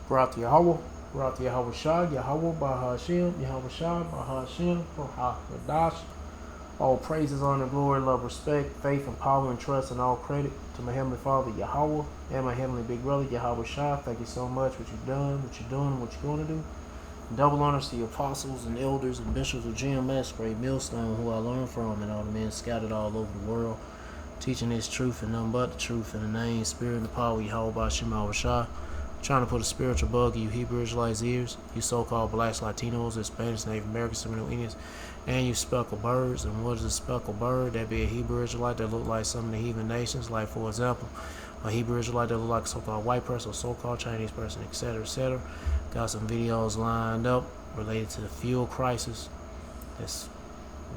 Barak Yahweh, Barak Yahweh Shah, Yahweh Bahashim, Yahweh Shah, Bahashim, Bahadash. All praises, honor, glory, love, respect, faith, and power, and trust, and all credit to my Heavenly Father, Yahweh, and my Heavenly Big Brother, Yahweh Shah. Thank you so much for what you've done, what you're doing, what you're going to do. Double honors to the apostles and elders and bishops of GMS, Great Millstone, who I learned from, and all the men scattered all over the world, teaching this truth and nothing but the truth in the name, spirit, and the power of Yahweh Bashim Shah. Trying to put a spiritual bug in you Hebrew Israelites' ears, you so-called blacks, Latinos, Hispanics, Native Americans, Seminole Indians, and you speckled birds. And what is a speckled bird? That'd be a Hebrew Israelite that look like some of the heathen nations, like, for example, a Hebrew Israelite that look like a so-called white person, or so-called Chinese person, etc., etc. Got some videos lined up related to the fuel crisis that's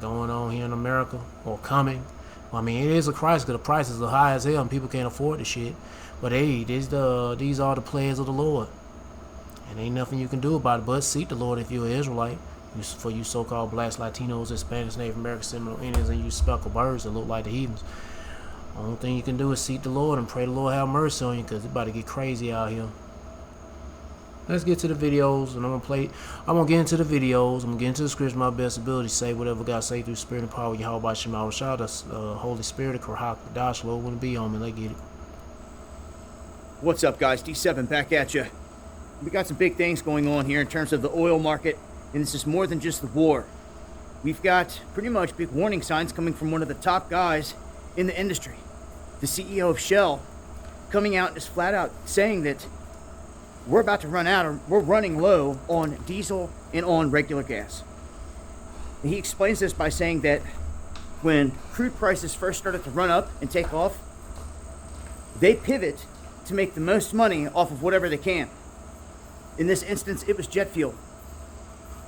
going on here in America, or coming. I mean, it is a crisis because the prices are high as hell and people can't afford the shit. But hey, these are the players of the Lord. And ain't nothing you can do about it but seek the Lord if you're an Israelite. For you so-called blacks, Latinos, Hispanics, Native Americans, Seminole Indians, and you speckled birds that look like the heathens. Only thing you can do is seek the Lord and pray the Lord have mercy on you, because it's about to get crazy out here. Let's get to the videos, and I'm gonna get into the videos. I'm gonna get into the scripture, my best ability to say whatever God say through spirit and power. Yahweh by Shema Shah, the Holy Spirit of Karhak Dash, Lord, wouldn't be on me. Let's get it. What's up, guys? D7 back at you. We got some big things going on here in terms of the oil market, and this is more than just the war. We've got pretty much big warning signs coming from one of the top guys in the industry, the CEO of Shell, coming out just flat out saying that we're about to run out, or we're running low on diesel and on regular gas. And he explains this by saying that when crude prices first started to run up and take off, they pivot to make the most money off of whatever they can. In this instance, it was jet fuel.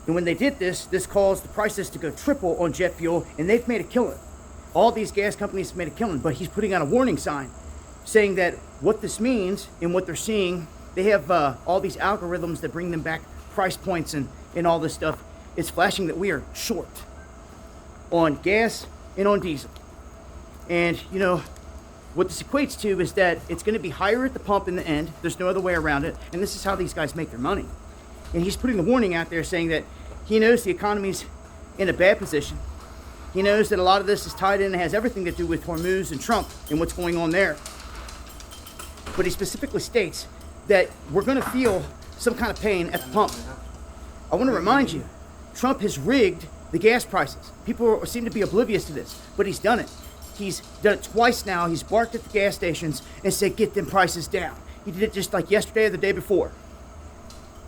And when they did this caused the prices to go triple on jet fuel, and they've made a killing. All these gas companies have made a killing, but he's putting out a warning sign saying that what this means and what they're seeing, they have all these algorithms that bring them back price points and all this stuff. It's flashing that we are short on gas and on diesel. And, you know, what this equates to is that it's going to be higher at the pump in the end. There's no other way around it. And this is how these guys make their money. And he's putting the warning out there saying that he knows the economy's in a bad position. He knows that a lot of this is tied in and has everything to do with Hormuz and Trump and what's going on there. But he specifically states that we're going to feel some kind of pain at the pump. I want to remind you, Trump has rigged the gas prices. People seem to be oblivious to this, but he's done it. He's done it twice now. He's barked at the gas stations and said, get them prices down. He did it just like yesterday or the day before.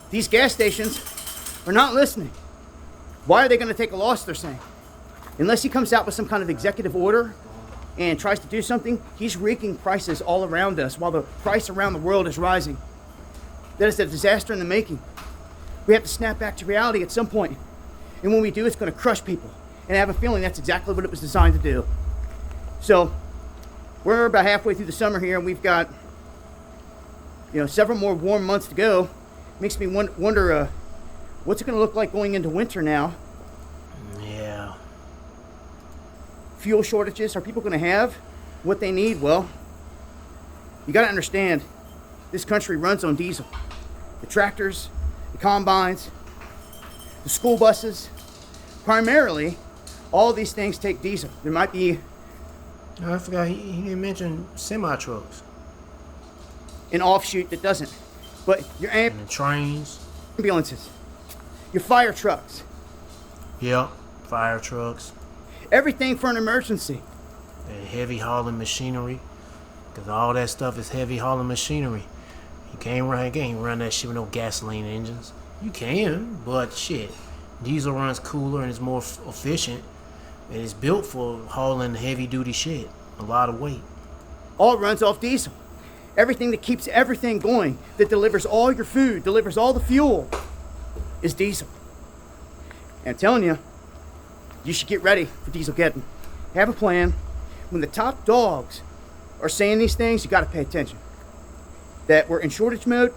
These gas stations are not listening. Why are they going to take a loss, they're saying? Unless he comes out with some kind of executive order and tries to do something, he's rigging prices all around us while the price around the world is rising. That is a disaster in the making. We have to snap back to reality at some point. And when we do, it's going to crush people. And I have a feeling that's exactly what it was designed to do. So, we're about halfway through the summer here, and we've got, several more warm months to go. Makes me wonder, what's it going to look like going into winter now? Yeah. Fuel shortages. Are people going to have what they need? Well, you got to understand, this country runs on diesel. The tractors, the combines, the school buses, primarily, all these things take diesel. There might be... I forgot, he didn't mention semi-trucks. An offshoot that doesn't. But your And the trains. ambulances, your fire trucks. Yep, fire trucks. Everything for an emergency. And heavy hauling machinery. Because all that stuff is heavy hauling machinery. You can't run that shit with no gasoline engines. You can, but shit. Diesel runs cooler and it's more efficient. And it's built for hauling heavy duty shit. A lot of weight. All runs off diesel. Everything that keeps everything going, that delivers all your food, delivers all the fuel, is diesel. And I'm telling you, you should get ready for Dieselgeddon. Have a plan. When the top dogs are saying these things, you got to pay attention. That we're in shortage mode.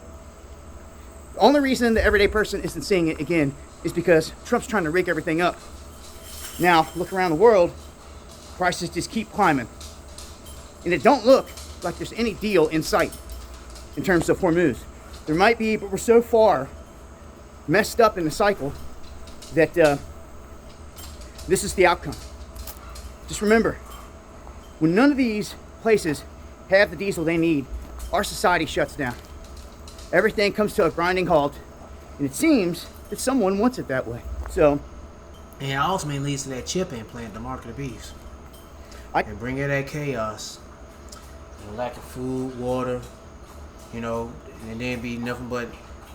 The only reason the everyday person isn't seeing it again is because Trump's trying to rig everything up. Now, look around the world, prices just keep climbing. And it don't look like there's any deal in sight in terms of Hormuz. There might be, but we're so far messed up in the cycle that this is the outcome. Just remember, when none of these places have the diesel they need, our society shuts down. Everything comes to a grinding halt, and it seems that someone wants it that way. So, and it ultimately leads to that chip implant, the mark of the beast. And bring in that chaos. Lack of food, water, and then be nothing but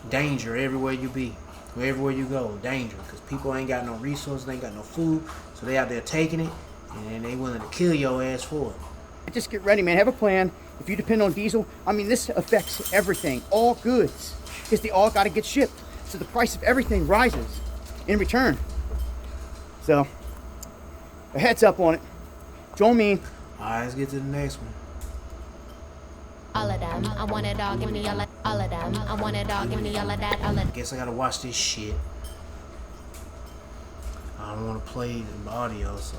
danger everywhere you be. Everywhere you go, danger. Because people ain't got no resources, they ain't got no food, so they out there taking it, and then they willing to kill your ass for it. Just get ready, man. Have a plan. If you depend on diesel, I mean, this affects everything, all goods, because they all got to get shipped. So the price of everything rises in return. So, a heads up on it. Join me. All right, let's get to the next one. All of them, I want it all, give me all of them, I want it all, give me all of that, all of. Guess I gotta watch this shit. I don't want to play the audio, so.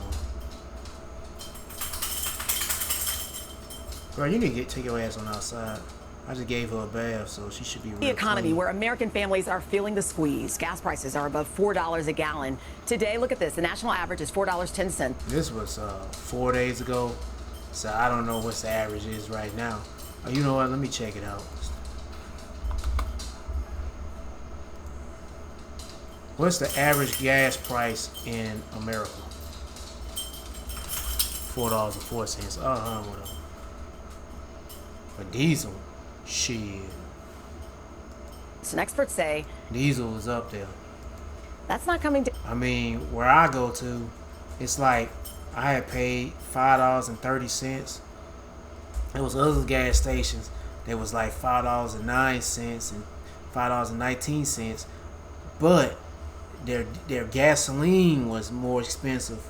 Girl, you need to take your ass on outside. I just gave her a bath, so she should be real The economy clean. where American families are feeling the squeeze. Gas prices are above $4 a gallon. Today, look at this. The national average is $4.10. This was 4 days ago, so I don't know what the average is right now. You know what? Let me check it out. What's the average gas price in America? $4.04. Whatever. For diesel, shit. Some experts say Diesel is up there. that's not coming to. I mean, where I go to, it's like I had paid $5.30. There was other gas stations that was like $5.09 and $5.19, but their gasoline was more expensive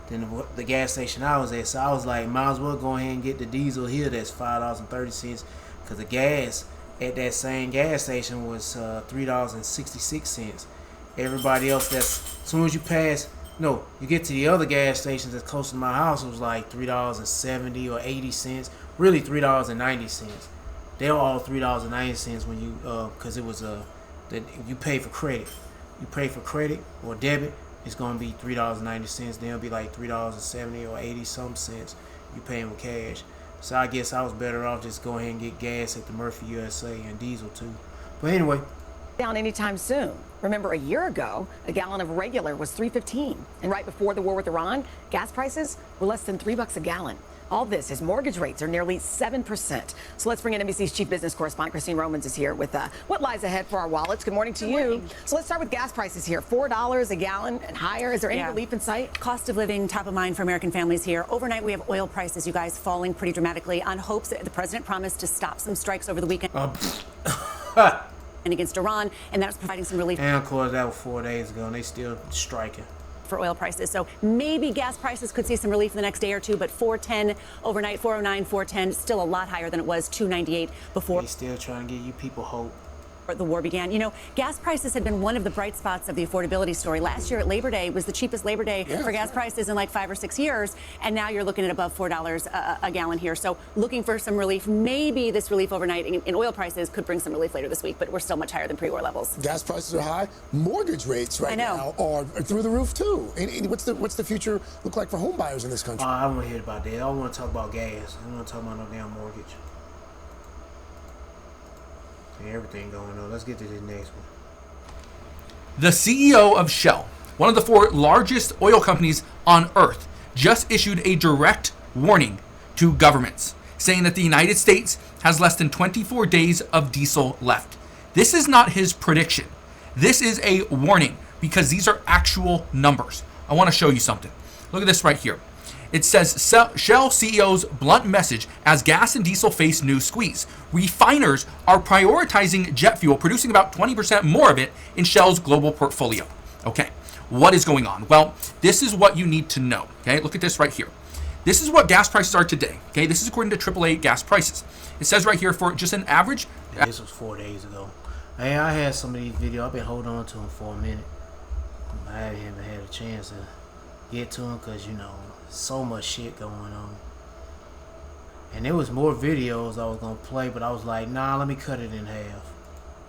than the gas station I was at. So I was like, might as well go ahead and get the diesel here that's $5.30, because the gas at that same gas station was $3.66. Everybody else, that's as soon as you pass, no, you get to the other gas stations that's close to my house, it was like $3.70 or 80 cents. Really $3.90. They're all $3.90 when you because it was that you pay for credit. You pay for credit or debit, it's gonna be $3.90. Then it'll be like $3.70 or 80 some cents. You paying with cash. So I guess I was better off just go ahead and get gas at the Murphy USA and diesel too. But anyway, Down anytime soon. Remember, a year ago, a gallon of regular was $3.15, and right before the war with Iran, gas prices were less than $3 a gallon. All this as mortgage rates are nearly 7%. So let's bring in NBC's chief business correspondent, Christine Romans, is here with what lies ahead for our wallets. Good morning to you. So let's start with gas prices here. $4 a gallon and higher. Is there any relief in sight? Cost of living top of mind for American families here. Overnight, we have oil prices, you guys, falling pretty dramatically on hopes that the president promised to stop some strikes over the weekend. And against Iran, and that's providing some relief. And of course, that was 4 days ago, and they still striking. For oil prices. So maybe gas prices could see some relief in the next day or two, but $4.10 overnight, $4.09, $4.10, still a lot higher than it was $2.98 before. They still trying to give you people hope. The war began. You know, gas prices had been one of the bright spots of the affordability story. Last year at Labor Day was the cheapest Labor Day for gas prices in like 5 or 6 years, and now you're looking at above $4 a gallon here. So looking for some relief. Maybe this relief overnight in oil prices could bring some relief later this week, but we're still much higher than pre-war levels. Gas prices are high. Mortgage rates right now are through the roof too. And what's the future look like for home buyers in this country? I don't want to hear about that. I don't want to talk about gas. I don't want to talk about no damn mortgage. Everything going on. Let's get to this next one. The CEO of Shell, one of the 4 largest oil companies on Earth, just issued a direct warning to governments, saying that the United States has less than 24 days of diesel left. This is not his prediction. This is a warning because these are actual numbers. I want to show you something. Look at this right here. It says Shell CEO's blunt message as gas and diesel face new squeeze. Refiners are prioritizing jet fuel, producing about 20% more of it in Shell's global portfolio. Okay, what is going on? Well, this is what you need to know. Okay, look at this right here. This is what gas prices are today. Okay, this is according to AAA gas prices. It says right here for just an average. This was 4 days ago. Hey, I had some of these videos. I've been holding on to them for a minute. I haven't had a chance to get to them because, you know, so much shit going on. And there was more videos I was going to play, but I was like, nah, let me cut it in half.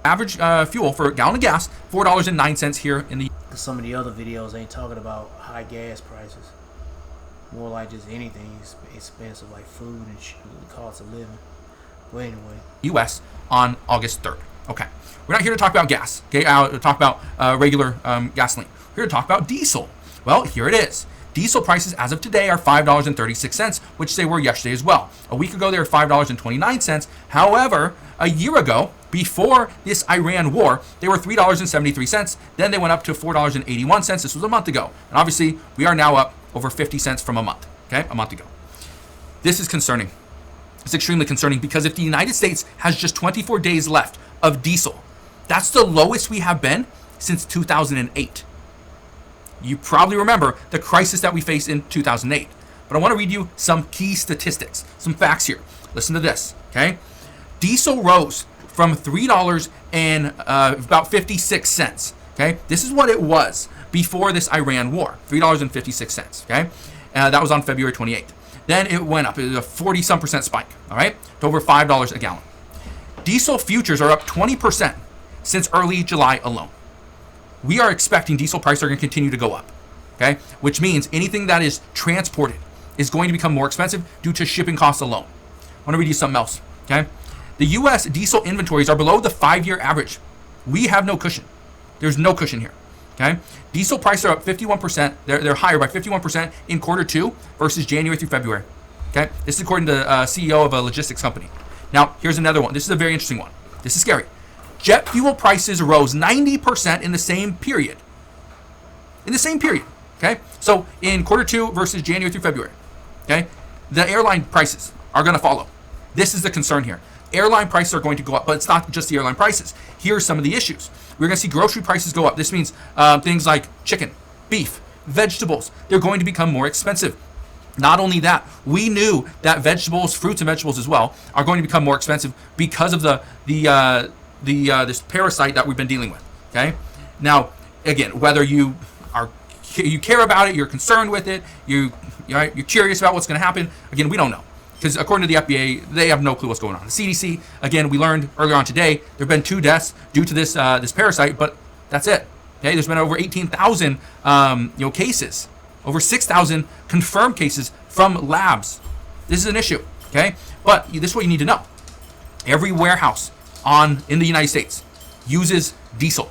Average fuel for a gallon of gas, $4.09 here in the. Some of the other videos ain't talking about high gas prices. More like just anything expensive, like food and the cost of living. But anyway. U.S. on August 3rd. Okay. We're not here to talk about gas. Okay. To talk about regular gasoline. We're here to talk about diesel. Well, here it is. Diesel prices as of today are $5.36, which they were yesterday as well. A week ago, they were $5.29. However, a year ago, before this Iran war, they were $3.73. Then they went up to $4.81. This was a month ago. And obviously, we are now up over 50 cents from a month. Okay, a month ago. This is concerning. It's extremely concerning because if the United States has just 24 days left of diesel, that's the lowest we have been since 2008. You probably remember the crisis that we faced in 2008. But I want to read you some key statistics, some facts here. Listen to this, okay? Diesel rose from $3 and about 56 cents, okay? This is what it was before this Iran war, $3.56, okay? That was on February 28th. Then it went up. It was a 40-some% spike, all right, to over $5 a gallon. Diesel futures are up 20% since early July alone. We are expecting diesel prices are going to continue to go up, okay? Which means anything that is transported is going to become more expensive due to shipping costs alone. I want to read you something else, okay? The U.S. diesel inventories are below the 5-year average. We have no cushion. There's no cushion here, okay? Diesel prices are up 51%. They're higher by 51% in quarter 2 versus January through February, okay? This is according to CEO of a logistics company. Now, here's another one. This is a very interesting one. This is scary. Jet fuel prices rose 90% in the same period. Okay? So in quarter 2 versus January through February, okay? The airline prices are going to follow. This is the concern here. Airline prices are going to go up, but it's not just the airline prices. Here are some of the issues. We're going to see grocery prices go up. This means things like chicken, beef, vegetables. They're going to become more expensive. Not only that, we knew that vegetables, fruits and vegetables as well, are going to become more expensive because of this parasite that we've been dealing with. Okay. Now, again, whether you care about it, you're concerned with it, you're curious about what's going to happen. Again, we don't know because according to the FDA, they have no clue what's going on. The CDC, again, we learned earlier on today there have been 2 deaths due to this parasite, but that's it. Okay. There's been over 18,000 cases, over 6,000 confirmed cases from labs. This is an issue. Okay. But this is what you need to know. Every warehouse in the United States uses diesel.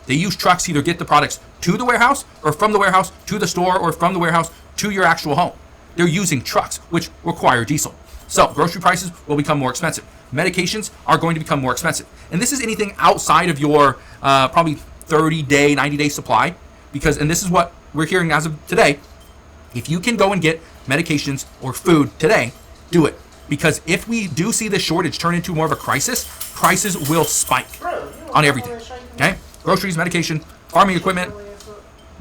They use trucks to either get the products to the warehouse or from the warehouse to the store or from the warehouse to your actual home. They're using trucks, which require diesel. So grocery prices will become more expensive. Medications are going to become more expensive. And this is anything outside of your probably 30-day, 90-day supply and this is what we're hearing as of today. If you can go and get medications or food today, do it. Because if we do see this shortage turn into more of a crisis, prices will spike on everything. Okay? Groceries, medication, farming equipment,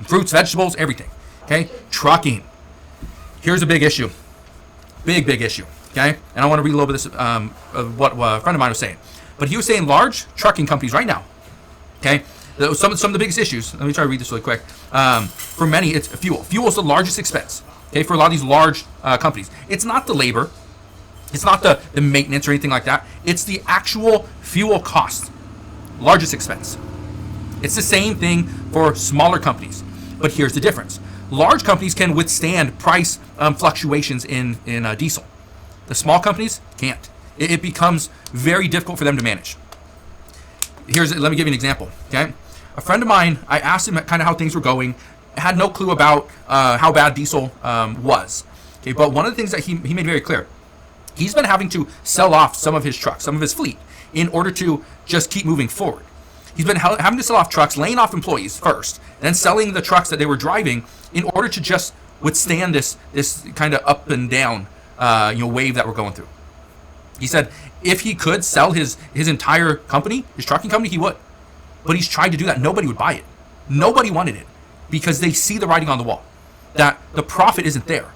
fruits, vegetables, everything. Okay? Trucking. Here's a big issue. Big issue. Okay? And I want to read a little bit of what a friend of mine was saying. But he was saying large trucking companies right now, okay? Some of the biggest issues, let me try to read this really quick. For many, it's fuel. Fuel is the largest expense, okay, for a lot of these large companies. It's not the labor. It's not the maintenance or anything like that. It's the actual fuel cost, largest expense. It's the same thing for smaller companies. But here's the difference. Large companies can withstand price fluctuations in diesel. The small companies can't. It becomes very difficult for them to manage. Let me give you an example, okay? A friend of mine, I asked him kind of how things were going, had no clue about how bad diesel was. Okay, but one of the things that he made very clear, he's been having to sell off some of his trucks, some of his fleet, in order to just keep moving forward. He's been having to sell off trucks, laying off employees first, then selling the trucks that they were driving in order to just withstand this kind of up and down wave that we're going through. He said if he could sell his entire company, his trucking company, he would. But he's tried to do that. Nobody would buy it. Nobody wanted it because they see the writing on the wall that the profit isn't there.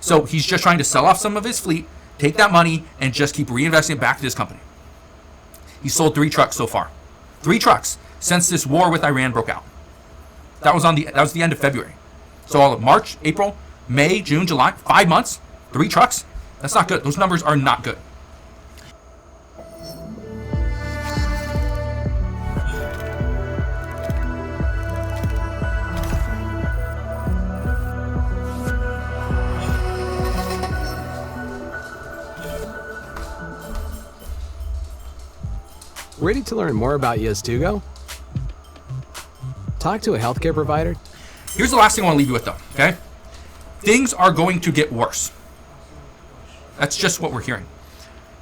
So he's just trying to sell off some of his fleet, take that money, and just keep reinvesting it back to his company. He sold 3 trucks so far. 3 trucks since this war with Iran broke out. That was the end of February. So all of March, April, May, June, July, 5 months, 3 trucks. That's not good. Those numbers are not good. Ready to learn more about Yes2Go? Talk to a healthcare provider. Here's the last thing I want to leave you with, though, okay? Things are going to get worse. That's just what we're hearing.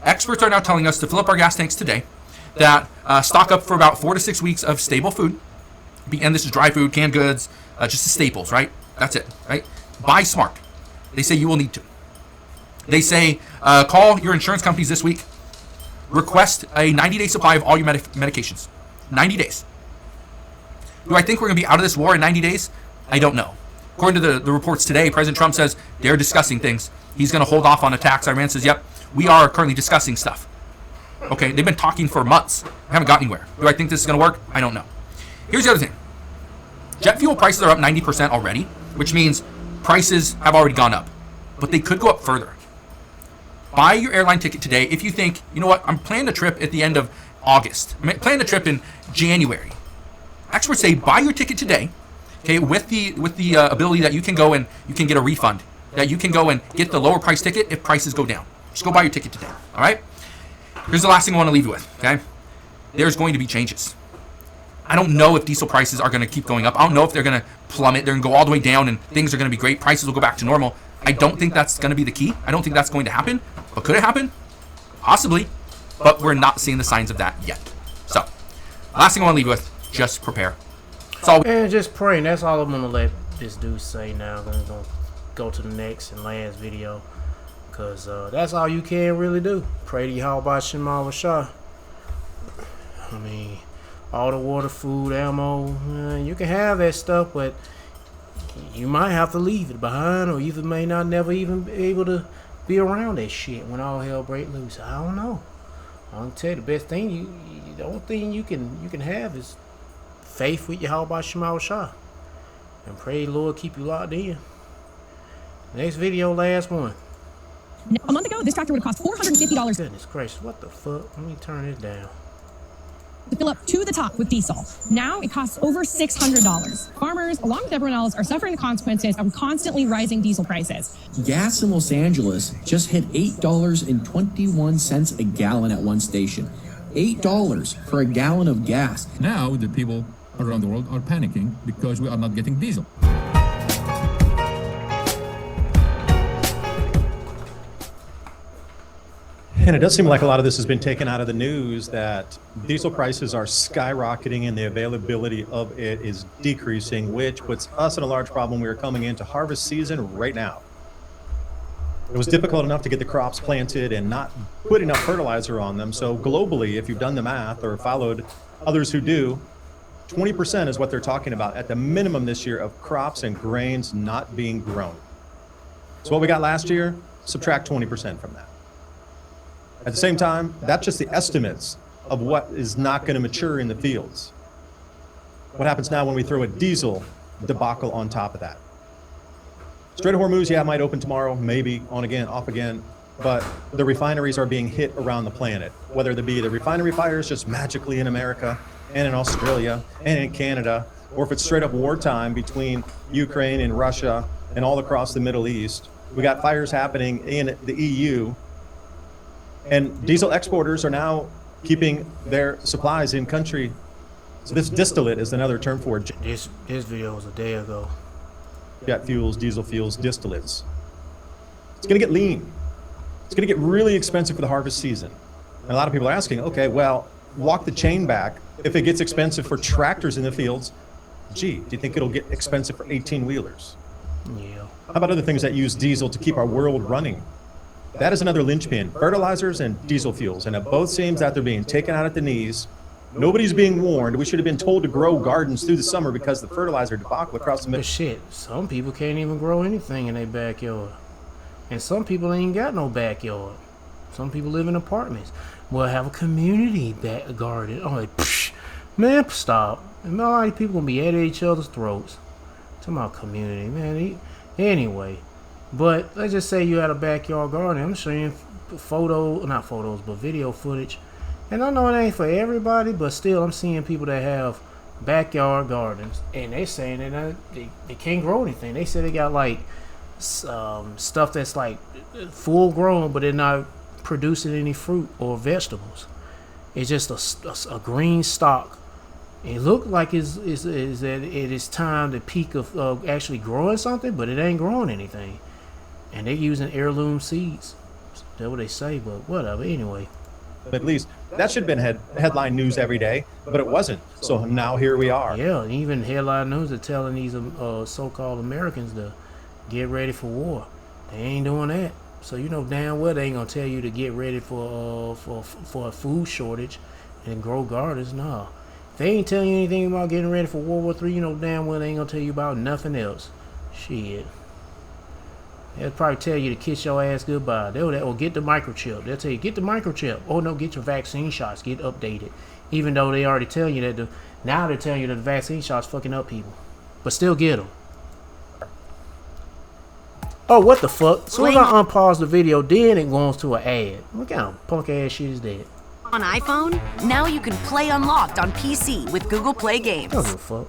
Experts are now telling us to fill up our gas tanks today, that stock up for about 4 to 6 weeks of stable food. And this is dry food, canned goods, just the staples, right? That's it, right? Buy smart. They say you will need to. They say call your insurance companies this week. Request a 90-day supply of all your medications. 90 days. Do I think we're going to be out of this war in 90 days? I don't know. According to the reports today, President Trump says they're discussing things. He's going to hold off on attacks. Iran says, yep, we are currently discussing stuff. Okay, they've been talking for months. I haven't got anywhere. Do I think this is going to work? I don't know. Here's the other thing. Jet fuel prices are up 90% already, which means prices have already gone up. But they could go up further. Buy your airline ticket today if you think, you know what, I'm planning a trip at the end of August. I'm planning a trip in January. Experts say buy your ticket today, okay, with the ability that you can go and you can get a refund, that you can go and get the lower price ticket if prices go down. Just go buy your ticket today, all right? Here's the last thing I want to leave you with, okay? There's going to be changes. I don't know if diesel prices are going to keep going up. I don't know if they're going to plummet. They're going to go all the way down and things are going to be great. Prices will go back to normal. I don't think that's going to be the key. I don't think that's going to happen. But could it happen? Possibly. But we're not seeing the signs of that yet. So, last thing I want to leave you with, just prepare. That's all. And just pray. And that's all I'm going to let this dude say now. I'm going to go to the next and last video. Because that's all you can really do. Pray to Yahweh Shema Shah. I mean, all the water, food, ammo, you can have that stuff, but you might have to leave it behind, or you may not never even be able to be around that shit when all hell break loose. I don't know. I'll tell you, the best thing the only thing you can have is faith with Yahweh Shema Shah, and pray Lord keep you locked in. Next video, last one. A month ago, this tractor would have cost $450. Goodness gracious, what the fuck? Let me turn it down. To fill up to the top with diesel. Now it costs over $600. Farmers, along with everyone else, are suffering the consequences of constantly rising diesel prices. Gas in Los Angeles just hit $8.21 a gallon at one station. $8 for a gallon of gas. Now the people around the world are panicking because we are not getting diesel. And it does seem like a lot of this has been taken out of the news, that diesel prices are skyrocketing and the availability of it is decreasing, which puts us in a large problem. We are coming into harvest season right now. It was difficult enough to get the crops planted and not put enough fertilizer on them. So globally, if you've done the math or followed others who do, 20% is what they're talking about at the minimum this year of crops and grains not being grown. So what we got last year, subtract 20% from that. At the same time, that's just the estimates of what is not going to mature in the fields. What happens now when we throw a diesel debacle on top of that? Strait of Hormuz, yeah, might open tomorrow, maybe on again, off again, but the refineries are being hit around the planet, whether they be the refinery fires just magically in America and in Australia and in Canada, or if it's straight up wartime between Ukraine and Russia and all across the Middle East. We got fires happening in the EU. And diesel exporters are now keeping their supplies in country. So this distillate is another term for it. This video was a day ago. Jet fuels, diesel fuels, distillates. It's going to get lean. It's going to get really expensive for the harvest season. And a lot of people are asking, okay, well, walk the chain back. If it gets expensive for tractors in the fields, gee, do you think it'll get expensive for 18-wheelers? Yeah. How about other things that use diesel to keep our world running? That is another linchpin, fertilizers and diesel fuels. And it both seems that they're being taken out at the knees. Nobody's being warned. We should have been told to grow gardens through the summer because the fertilizer debacle across the middle. But shit, some people can't even grow anything in their backyard. And some people ain't got no backyard. Some people live in apartments. Well, have a community back garden. I'm like, psh, man, stop. And all these people gonna be at each other's throats. Talking about community, man. Anyway. But let's just say you had a backyard garden. I'm showing not photos, but video footage. And I know it ain't for everybody, but still I'm seeing people that have backyard gardens. And they saying that they can't grow anything. They say they got like stuff that's like full grown, but they're not producing any fruit or vegetables. It's just a green stalk. It looked like it is time the peak of actually growing something, but it ain't growing anything. And they're using heirloom seeds. That's what they say, but whatever. Anyway. At least that should have been headline news every day, but it wasn't. So now here we are. Yeah, and even headline news are telling these so-called Americans to get ready for war. They ain't doing that. So you know damn well they ain't gonna tell you to get ready for a food shortage and grow gardens. No, if they ain't telling you anything about getting ready for World War III, you know damn well they ain't gonna tell you about nothing else. Shit. They'll probably tell you to kiss your ass goodbye. Or get the microchip. They'll tell you, get the microchip. Oh, no, get your vaccine shots. Get updated. Even though they already tell you that now they're telling you that the vaccine shots fucking up people. But still get them. Oh, what the fuck? So as I unpause the video, then it goes to an ad. Look how punk ass shit is that. On iPhone, now you can play Unlocked on PC with Google Play Games. Don't give a fuck.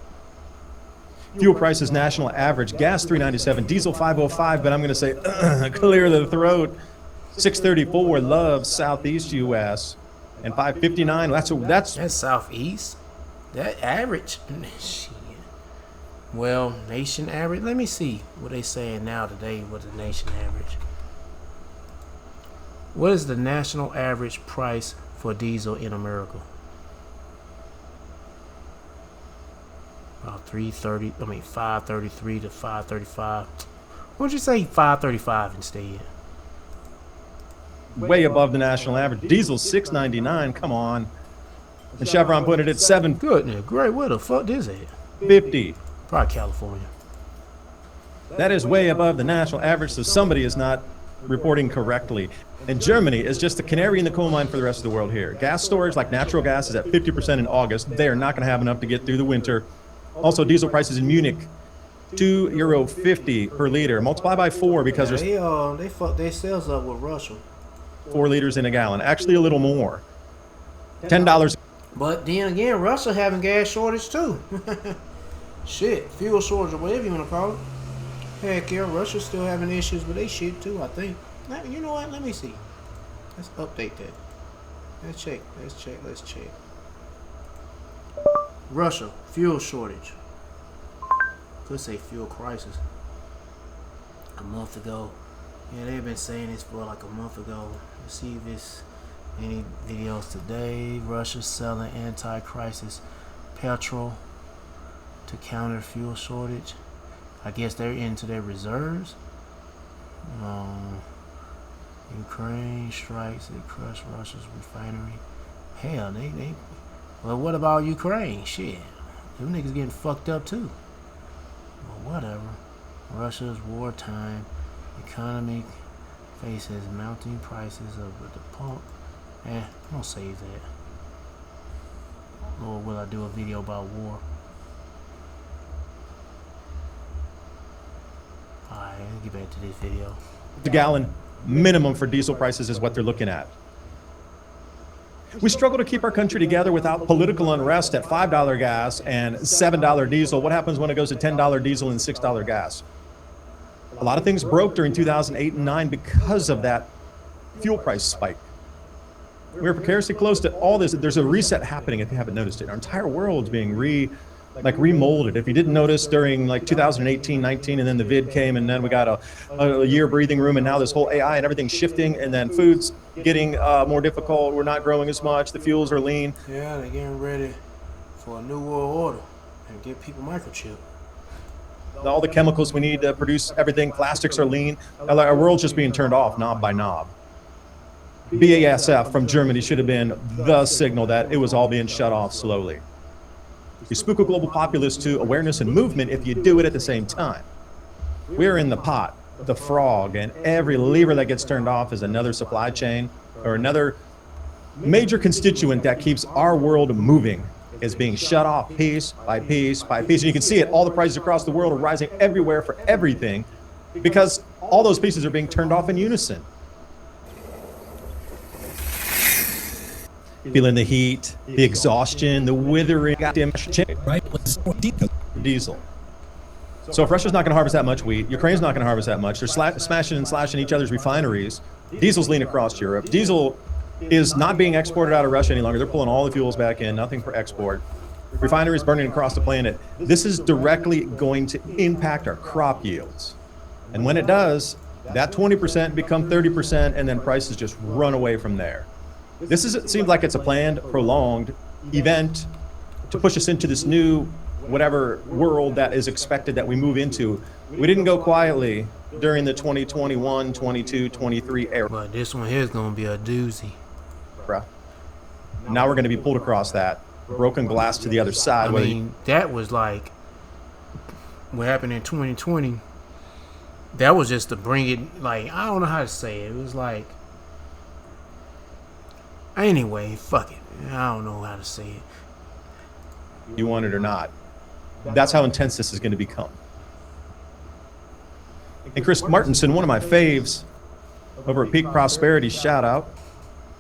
Fuel prices national average, gas $3.97, diesel $5.05, but I'm going to say clear the throat. $6.34 Love, Southeast U.S. and $5.59. That's Southeast. That average. Shit. Well, nation average. Let me see what they saying now today. What the nation average? What is the national average price for diesel in America? About 330. I mean 533 to 535. Why don't you say 535 instead? Way above the national average. Diesel $6.99. Come on. And Chevron put it at $7. Goodness, great. Where the fuck is it? $50. Probably California. That is way above the national average, so somebody is not reporting correctly. And Germany is just the canary in the coal mine for the rest of the world here. Gas storage, like natural gas, is at 50% in August. They are not going to have enough to get through the winter. Also, diesel prices in Munich, €2.50 per liter. Multiply by 4 because there's they fucked their sales up with Russia. 4 liters in a gallon. Actually, a little more. $10. But then again, Russia having gas shortage too. Shit, fuel shortage or whatever you want to call it. Heck yeah, Russia's still having issues with their shit too, I think. Now, you know what? Let me see. Let's update that. Let's check. Russia, fuel shortage. Could say fuel crisis. A month ago. Yeah, they've been saying this for like a month ago. Let's see if it's any videos today. Russia selling anti-crisis petrol to counter fuel shortage. I guess they're into their reserves. Ukraine strikes, they crush Russia's refinery. Hell, they well, what about Ukraine? Shit, them niggas getting fucked up too. Well, whatever. Russia's wartime economy faces mounting prices of the pump. I'm gonna save that. Or will I do a video about war? Alright, let's get back to this video. The gallon minimum for diesel prices is what they're looking at. We struggle to keep our country together without political unrest at $5 gas and $7 diesel. What happens when it goes to $10 diesel and $6 gas? A lot of things broke during 2008 and 9 because of that fuel price spike. We're precariously close to all this. There's a reset happening if you haven't noticed it. Our entire world's being remolded. If you didn't notice during like 2018, 19, and then the vid came, and then we got a year breathing room, and now this whole AI and everything's shifting, and then food's getting more difficult. We're not growing as much. The fuels are lean. Yeah, they're getting ready for a new world order and get people microchip. All the chemicals we need to produce everything, plastics are lean. Our world's just being turned off knob by knob. BASF from Germany should have been the signal that it was all being shut off slowly. You spook a global populace to awareness and movement if you do it at the same time. We're in the pot, the frog, and every lever that gets turned off is another supply chain or another major constituent that keeps our world moving is being shut off piece by piece by piece. And you can see it, all the prices across the world are rising everywhere for everything because all those pieces are being turned off in unison. Feeling the heat, the exhaustion, the withering, diesel. So if Russia's not going to harvest that much wheat, Ukraine's not going to harvest that much, they're smashing and slashing each other's refineries. Diesel's lean across Europe. Diesel is not being exported out of Russia any longer. They're pulling all the fuels back in, nothing for export. Refineries burning across the planet. This is directly going to impact our crop yields. And when it does, that 20% become 30%, and then prices just run away from there. It seems like it's a planned, prolonged event to push us into this new, whatever world that is expected that we move into. We didn't go quietly during the 2021, 22, 23 era. But this one here is going to be a doozy. Bruh. Now we're going to be pulled across that. Broken glass to the other side. I mean, that was like what happened in 2020. That was just to bring it, like, I don't know how to say it. It was like, anyway, fuck it. I don't know how to say it. You want it or not. That's how intense this is going to become. And Chris Martinson, one of my faves over at Peak Prosperity, shout out.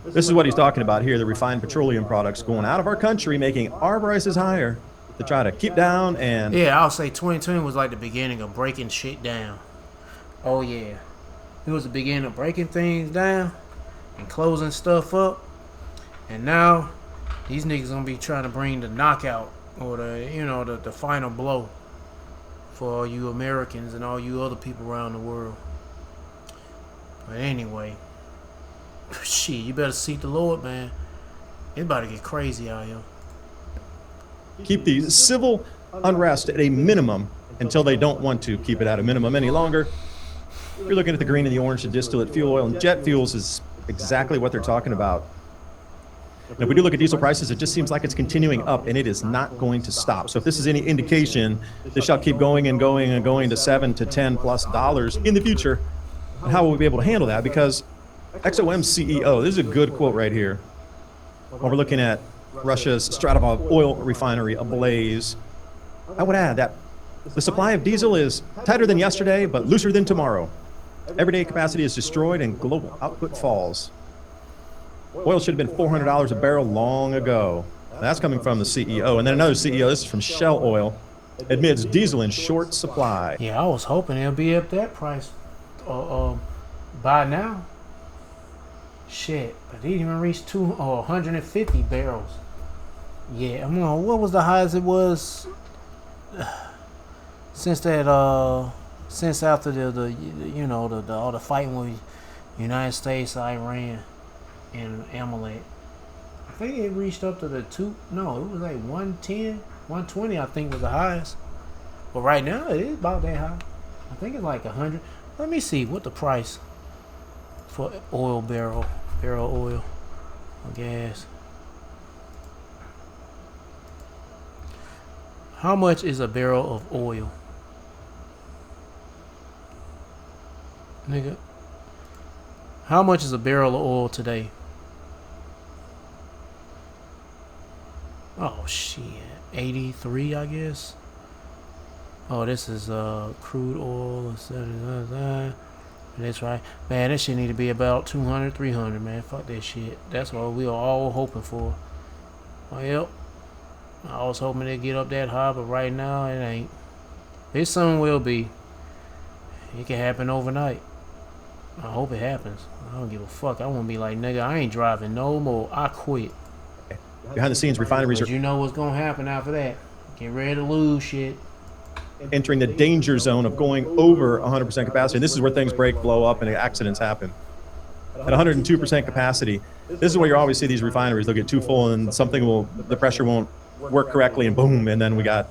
This is what he's talking about here, the refined petroleum products going out of our country, making our prices higher to try to keep down and... Yeah, I'll say 2020 was like the beginning of breaking shit down. Oh, yeah. It was the beginning of breaking things down and closing stuff up. And now, these niggas gonna be trying to bring the knockout or the final blow for all you Americans and all you other people around the world. But anyway, shit, you better seek the Lord, man. It's about to get crazy out here. Keep the civil unrest at a minimum until they don't want to keep it at a minimum any longer. You're looking at the green and the orange, the distillate fuel oil, and jet fuels is exactly what they're talking about. And if we do look at diesel prices, it just seems like it's continuing up, and it is not going to stop. So if this is any indication, this shall keep going and going and going to $7 to $10+ in the future. And how will we be able to handle that? Because XOM CEO, this is a good quote right here. When we're looking at Russia's Stratov oil refinery ablaze, I would add that the supply of diesel is tighter than yesterday, but looser than tomorrow. Everyday capacity is destroyed and global output falls. Oil should have been $400 a barrel long ago. That's coming from the CEO. And then another CEO, this is from Shell Oil, admits diesel in short supply. Yeah, I was hoping it'll be up that price by now. Shit, but they didn't even reach 150 barrels. Yeah, I mean, what was the highest it was since that since after the all the fighting with United States, Iran, and Amalek. I think it reached up to it was like 110, 120 I think was the highest. But right now it is about that high. I think it's like 100. Let me see what the price for oil barrel oil or gas. How much is a barrel of oil? Nigga. How much is a barrel of oil today? Oh shit. 83, I guess. Oh, this is crude oil. That's right. Man, that shit need to be about 200, 300, man. Fuck that shit. That's what we are all hoping for. Oh, yep. I was hoping to get up that high, but right now it ain't. It soon will be. It can happen overnight. I hope it happens. I don't give a fuck. I want to be like, nigga, I ain't driving no more. I quit. Behind the scenes, refineries are... You know what's going to happen after that. Get ready to lose shit. Entering the danger zone of going over 100% capacity. And this is where things break, blow up, and accidents happen. At 102% capacity, this is where you always see these refineries. They'll get too full and the pressure won't work correctly, and boom, and then we got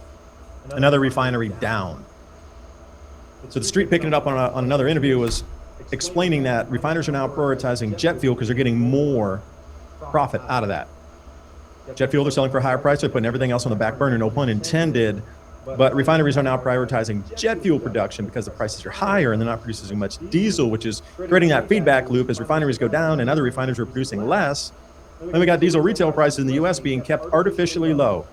another refinery down. So the street picking it up on another interview was explaining that refiners are now prioritizing jet fuel because they're getting more profit out of that. Jet fuel they're selling for a higher price. They're putting everything else on the back burner, no pun intended. But refineries are now prioritizing jet fuel production because the prices are higher and they're not producing as much diesel, which is creating that feedback loop as refineries go down and other refineries are producing less. Then we got diesel retail prices in the U.S. being kept artificially low.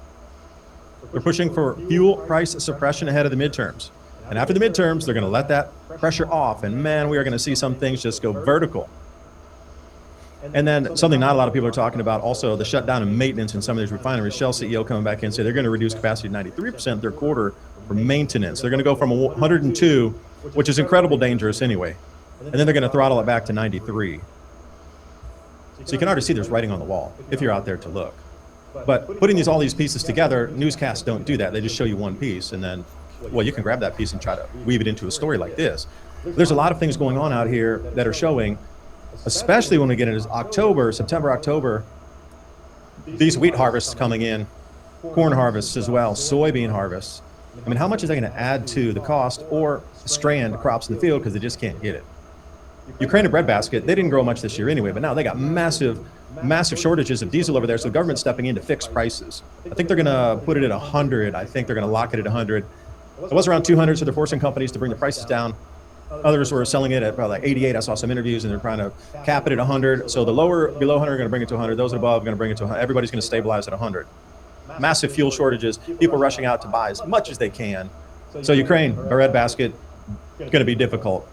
They're pushing for fuel price suppression ahead of the midterms. And after the midterms, they're going to let that pressure off. And man, we are going to see some things just go vertical. And then something not a lot of people are talking about, also the shutdown and maintenance in some of these refineries. Shell CEO coming back in and say they're going to reduce capacity to 93% their quarter for maintenance. They're going to go from 102, which is incredible dangerous anyway. And then they're going to throttle it back to 93. So you can already see there's writing on the wall if you're out there to look. But putting all these pieces together, newscasts don't do that. They just show you one piece, and then, well, you can grab that piece and try to weave it into a story like this. There's a lot of things going on out here that are showing, especially when we get into September, October, these wheat harvests coming in, corn harvests as well, soybean harvests. I mean, how much is that going to add to the cost or strand crops in the field because they just can't get it? Ukraine and breadbasket, they didn't grow much this year anyway, but now they got massive shortages of diesel over there, so the government's stepping in to fix prices. I think they're going to put it at 100. I think they're going to lock it at 100. It was around 200, so they're forcing companies to bring the prices down. Others were selling it at probably like 88. I saw some interviews, and they're trying to cap it at 100. So the below 100 are going to bring it to 100. Those above are going to bring it to 100. Everybody's going to stabilize at 100. Massive fuel shortages. People rushing out to buy as much as they can. So Ukraine, breadbasket, going to be difficult.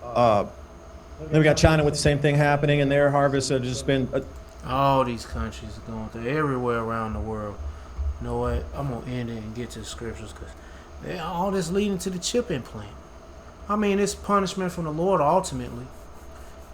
Then we got China with the same thing happening, and their harvests have just been... all these countries are going through, everywhere around the world. You know what? I'm going to end it and get to the scriptures, because all this leading to the chip implant. I mean, it's punishment from the Lord ultimately.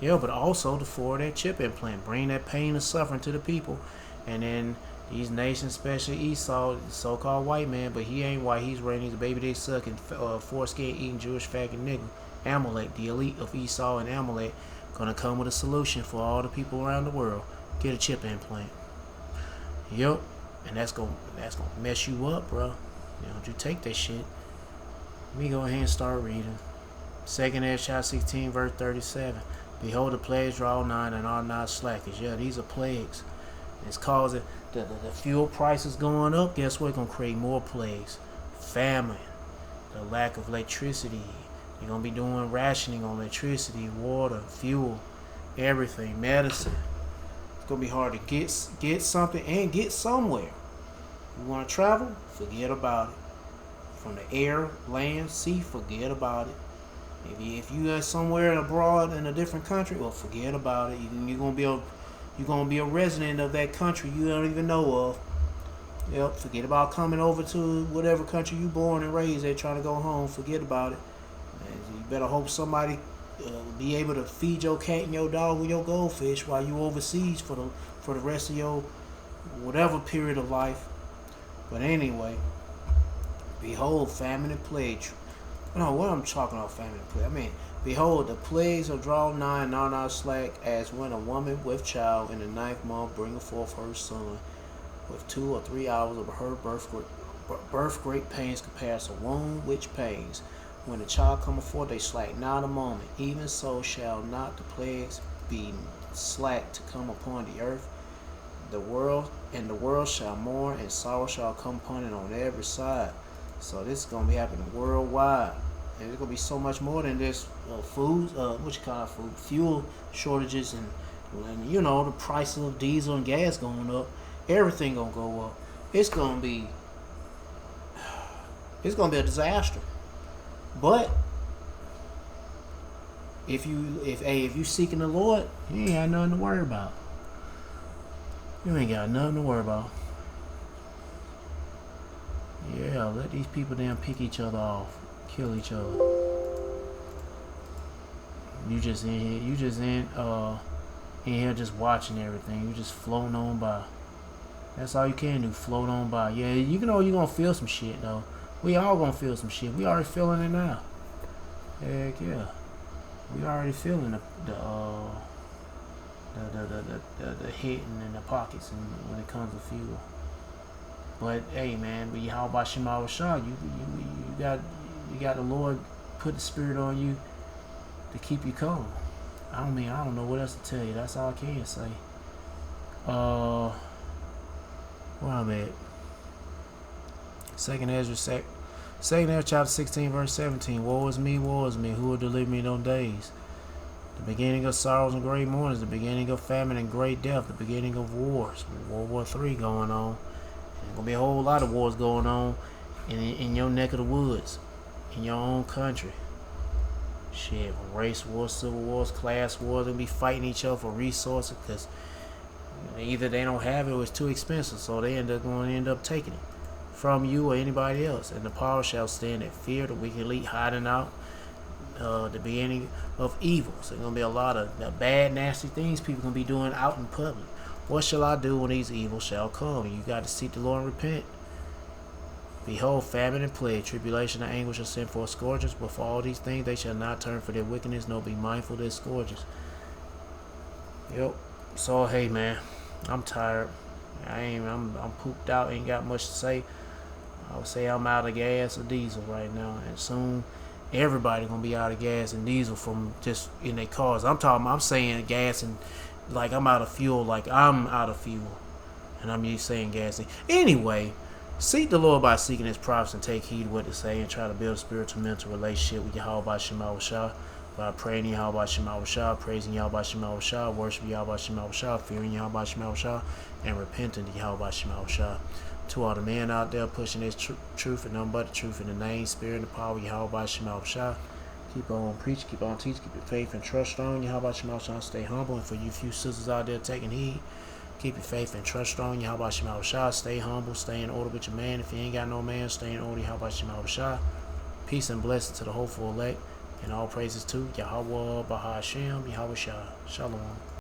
Yeah, but also for that chip implant. Bring that pain and suffering to the people. And then these nations, especially Esau, so-called white man, but he ain't white. He's raising his baby they sucking, foreskin eating Jewish faggot nigga. Amalek, the elite of Esau and Amalek, gonna come with a solution for all the people around the world. Get a chip implant. Yup, and that's gonna mess you up, bro. You take that shit. Let me go ahead and start reading. 2nd Ezra chapter 16, verse 37. Behold, the plagues draw nigh and are not slackers. Yeah, these are plagues. It's causing the fuel prices going up. Guess what? It's gonna create more plagues. Famine, the lack of electricity. You're going to be doing rationing on electricity, water, fuel, everything, medicine. It's going to be hard to get something and get somewhere. You want to travel? Forget about it. From the air, land, sea, forget about it. If you are somewhere abroad in a different country, well, forget about it. You're going to be a resident of that country you don't even know of. Yep, forget about coming over to whatever country you born and raised at, trying to go home. Forget about it. You better hope somebody be able to feed your cat and your dog with your goldfish while you overseas for the rest of your whatever period of life. But anyway, behold, famine and plague. No, what I'm talking about, famine and plague. I mean, behold, the plagues are drawn nigh and are not slack, as when a woman with child in the 9th month bringeth forth her son, with 2 or 3 hours of her birth great pains compares to womb which pains. When the child cometh forth, they slack not a moment. Even so shall not the plagues be slack to come upon the earth. The world shall mourn, and sorrow shall come upon it on every side. So this is going to be happening worldwide. And there's going to be so much more than this food, fuel shortages, and the price of diesel and gas going up. Everything going to go up. It's going to be a disaster. But if you seeking the Lord, you ain't got nothing to worry about. You ain't got nothing to worry about. Yeah, let these people damn pick each other off, kill each other. You just in here just watching everything. You just floating on by. That's all you can do, float on by. Yeah, you know you're gonna feel some shit though. We all gonna feel some shit. We already feeling it now. Heck yeah. We already feeling the hitting in the pockets and when it comes to fuel. But hey man, but how about Shema Shah? You got the Lord put the spirit on you to keep you calm. I don't know what else to tell you. That's all I can say. Where I'm at. 2nd Ezra chapter 16 verse 17. Woe is me, who will deliver me in those days? The beginning of sorrows and great mournings, the beginning of famine and great death, the beginning of wars. World War III going on. There's gonna be a whole lot of wars going on in your neck of the woods, in your own country. Shit, race wars, civil wars, class wars, they'll be fighting each other for resources because either they don't have it or it's too expensive, so they end up taking it from you or anybody else. And the power shall stand at fear, the wicked elite hiding out, the beginning of evil. So there's gonna be a lot of bad, nasty things people gonna be doing out in public. What shall I do when these evils shall come? You got to seek the Lord and repent. Behold, famine and plague, tribulation and anguish shall send forth scourges, but for all these things they shall not turn for their wickedness, nor be mindful of their scourges. Yep. So hey man, I'm tired. I'm pooped out, ain't got much to say. I would say I'm out of gas or diesel right now, and soon everybody gonna be out of gas and diesel from just in their cars. I'm saying gas and like I'm out of fuel, like I'm out of fuel, and I'm used saying gas. Anyway, seek the Lord by seeking His prophets and take heed what to say, and try to build a spiritual mental relationship with Yahweh Shema Shah by praying Yahweh Shema Shah, praising Yahweh Shema Shah, worshiping Yahweh Shema Shah, fearing Yahweh Shema Shah, and repenting to Yahweh Shema Shah. To all the men out there pushing this truth and nothing but the truth in the name, spirit, and the power of Yahweh Shema Shah. Keep on preaching, keep on teaching, keep your faith and trust strong. Yahweh Shema Shah, stay humble. And for you few sisters out there taking heed, keep your faith and trust strong. Yahweh Shema Shah, stay humble, stay in order with your man. If you ain't got no man, stay in order. Yahweh Shema Shah. Peace and blessings to the hopeful elect. And all praises to Yahweh Bahashem, Yahweh Shah. Shalom.